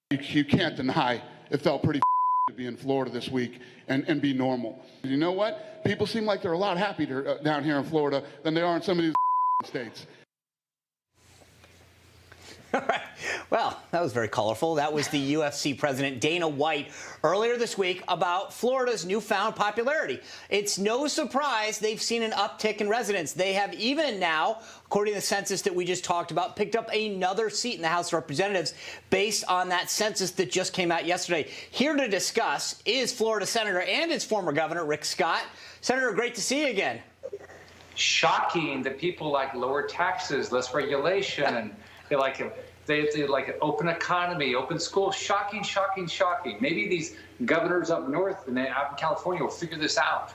You can't deny it felt pretty to be in Florida this week and be normal. You know what? People seem like they're a lot happier down here in Florida than they are in some of these states. All right. Well, that was very colorful. That was the UFC president, Dana White, earlier this week about Florida's newfound popularity. It's no surprise they've seen an uptick in residents. They have even now, according to the census that we just talked about, picked up another seat in the House of Representatives based on that census that just came out yesterday. Here to discuss is Florida Senator and his former governor, Rick Scott. Senator, great to see you again. Shocking that people like lower taxes, less regulation, and they like an open economy, open schools. Shocking, shocking, shocking. Maybe these governors up north and out in California will figure this out.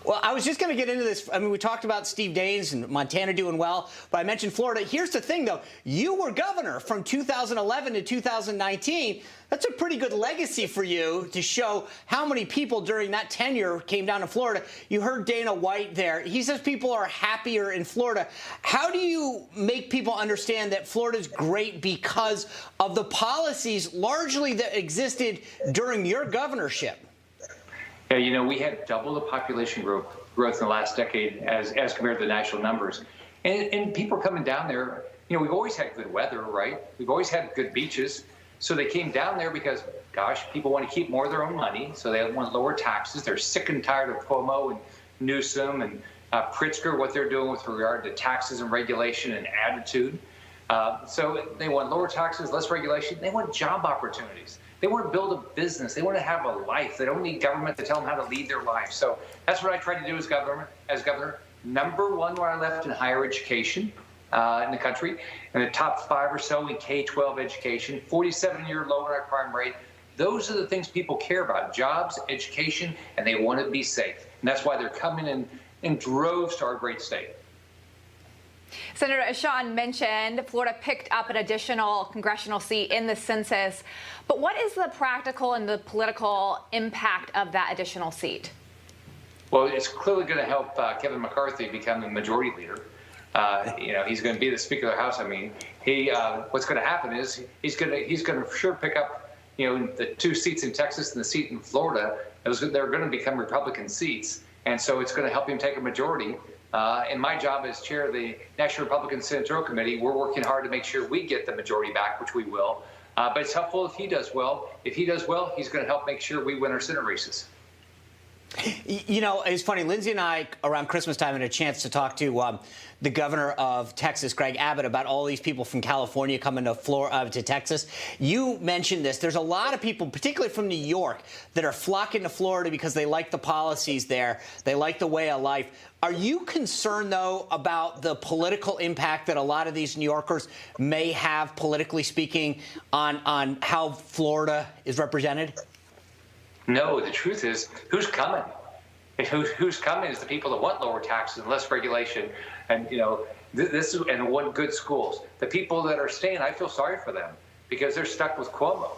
Well, I was just going to get into this. I mean, we talked about Steve Daines and Montana doing well, but I mentioned Florida. Here's the thing, though. You were governor from 2011 to 2019. That's a pretty good legacy for you to show how many people during that tenure came down to Florida. You heard Dana White there. He says people are happier in Florida. How do you make people understand that Florida's great because of the policies largely that existed during your governorship? Yeah, you know, we had double the population growth in the last decade as compared to the national numbers. And people are coming down there. You know, we've always had good weather, right? We've always had good beaches. So they came down there because, gosh, people want to keep more of their own money. So they want lower taxes. They're sick and tired of Cuomo and Newsom and Pritzker, what they're doing with regard to taxes and regulation and attitude. So they want lower taxes, less regulation. They want job opportunities. They want to build a business. They want to have a life. They don't need government to tell them how to lead their life. So that's what I tried to do as governor. Number one when I left in higher education in the country, in the top 5 or so in K-12 education, 47-year low crime rate. Those are the things people care about: jobs, education, and they want to be safe. And that's why they're coming in droves to our great state. Senator, as Sean mentioned, Florida picked up an additional congressional seat in the census. But what is the practical and the political impact of that additional seat? Well, it's clearly going to help Kevin McCarthy become the majority leader. You know, he's going to be the Speaker of the House. I mean, what's going to happen is he's going to for sure pick up, you know, the 2 seats in Texas and the seat in Florida. They're going to become Republican seats, and so it's going to help him take a majority. And my job as chair of the National Republican Senatorial Committee, we're working hard to make sure we get the majority back, which we will. But it's helpful if he does well. If he does well, he's going to help make sure we win our Senate races. You know, it's funny. Lindsay and I, around Christmas time, had a chance to talk to the governor of Texas, Greg Abbott, about all these people from California coming to Texas. You mentioned this. There's a lot of people, particularly from New York, that are flocking to Florida because they like the policies there. They like the way of life. Are you concerned, though, about the political impact that a lot of these New Yorkers may have, politically speaking, on how Florida is represented? No, the truth is, who's coming? Who's coming is the people that want lower taxes and less regulation, and you know, and want good schools. The people that are staying, I feel sorry for them because they're stuck with Cuomo.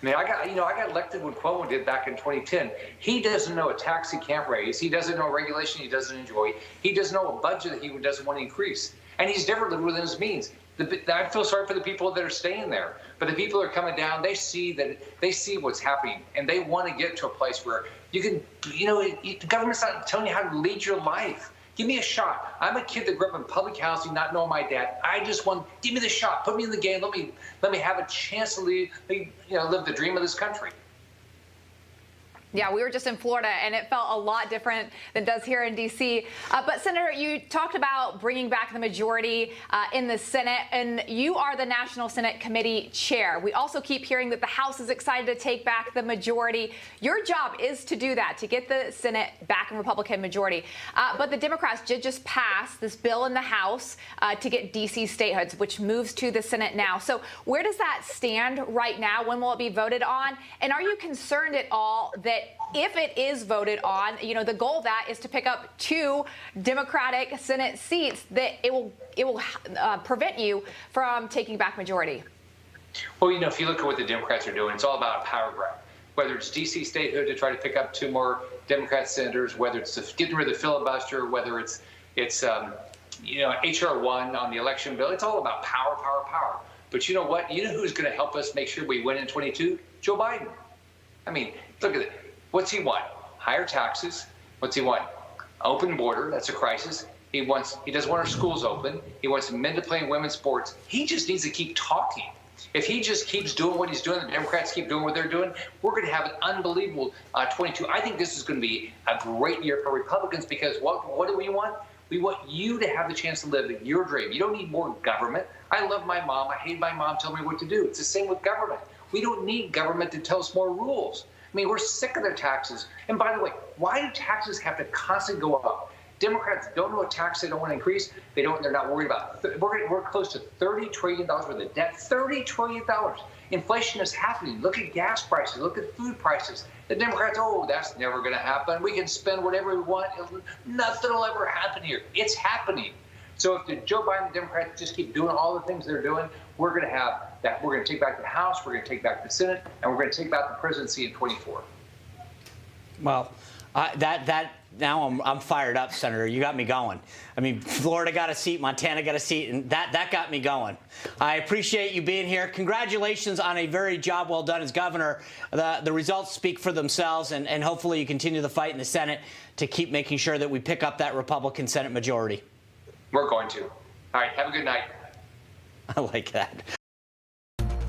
I mean, I got elected when Cuomo did back in 2010. He doesn't know a tax he can't raise. He doesn't know regulation he doesn't enjoy. He doesn't know a budget that he doesn't want to increase, and he's never lived within his means. I feel sorry for the people that are staying there, but the people that are coming down, they see what's happening, and they want to get to a place where you can, you know, the government's not telling you how to lead your life. Give me a shot. I'm a kid that grew up in public housing, not knowing my dad. I just want, give me the shot, put me in the game, let me have a chance to live the dream of this country. Yeah, we were just in Florida, and it felt a lot different than it does here in D.C. But, Senator, you talked about bringing back the majority in the Senate, and you are the National Senate Committee chair. We also keep hearing that the House is excited to take back the majority. Your job is to do that, to get the Senate back in Republican majority. But the Democrats did just pass this bill in the House to get D.C. statehoods, which moves to the Senate now. So where does that stand right now? When will it be voted on? And are you concerned at all that if it is voted on, you know, the goal of that is to pick up 2 Democratic Senate seats, that it will prevent you from taking back majority? Well, you know, if you look at what the Democrats are doing, it's all about a power grab. Whether it's D.C. statehood to try to pick up 2 more Democrat senators, whether it's getting rid of the filibuster, whether it's you know, H.R. 1 on the election bill, it's all about power, power, power. But you know what? You know who's going to help us make sure we win in 22? Joe Biden. I mean, look at it. What's he want? Higher taxes. What's he want? Open border. That's a crisis. He doesn't want our schools open. He wants men to play in women's sports. He just needs to keep talking. If he just keeps doing what he's doing, the Democrats keep doing what they're doing, we're going to have an unbelievable 22. I think this is going to be a great year for Republicans because what do we want? We want you to have the chance to live your dream. You don't need more government. I love my mom. I hate my mom telling me what to do. It's the same with government. We don't need government to tell us more rules. I mean, we're sick of their taxes. And by the way, why do taxes have to constantly go up? Democrats don't know a tax they don't want to increase. They're not worried about. We're close to $30 trillion worth of debt. $30 trillion. Inflation is happening. Look at gas prices. Look at food prices. The Democrats, that's never going to happen. We can spend whatever we want. Nothing will ever happen here. It's happening. So if the Joe Biden and the Democrats just keep doing all the things they're doing, we're going to have that. We're going to take back the House. We're going to take back the Senate, and we're going to take back the presidency in 24. Well, now I'm fired up, Senator. You got me going. I mean, Florida got a seat, Montana got a seat, and that got me going. I appreciate you being here. Congratulations on a very job well done as governor. The results speak for themselves, and hopefully you continue the fight in the Senate to keep making sure that we pick up that Republican Senate majority. We're going to. All right, have a good night. I like that.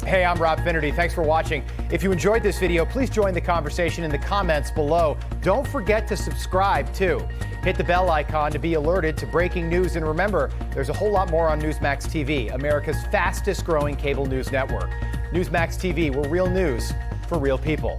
Hey, I'm Rob Finnerty. Thanks for watching. If you enjoyed this video, please join the conversation in the comments below. Don't forget to subscribe, too. Hit the bell icon to be alerted to breaking news. And remember, there's a whole lot more on Newsmax TV, America's fastest growing cable news network. Newsmax TV, where real news for real people.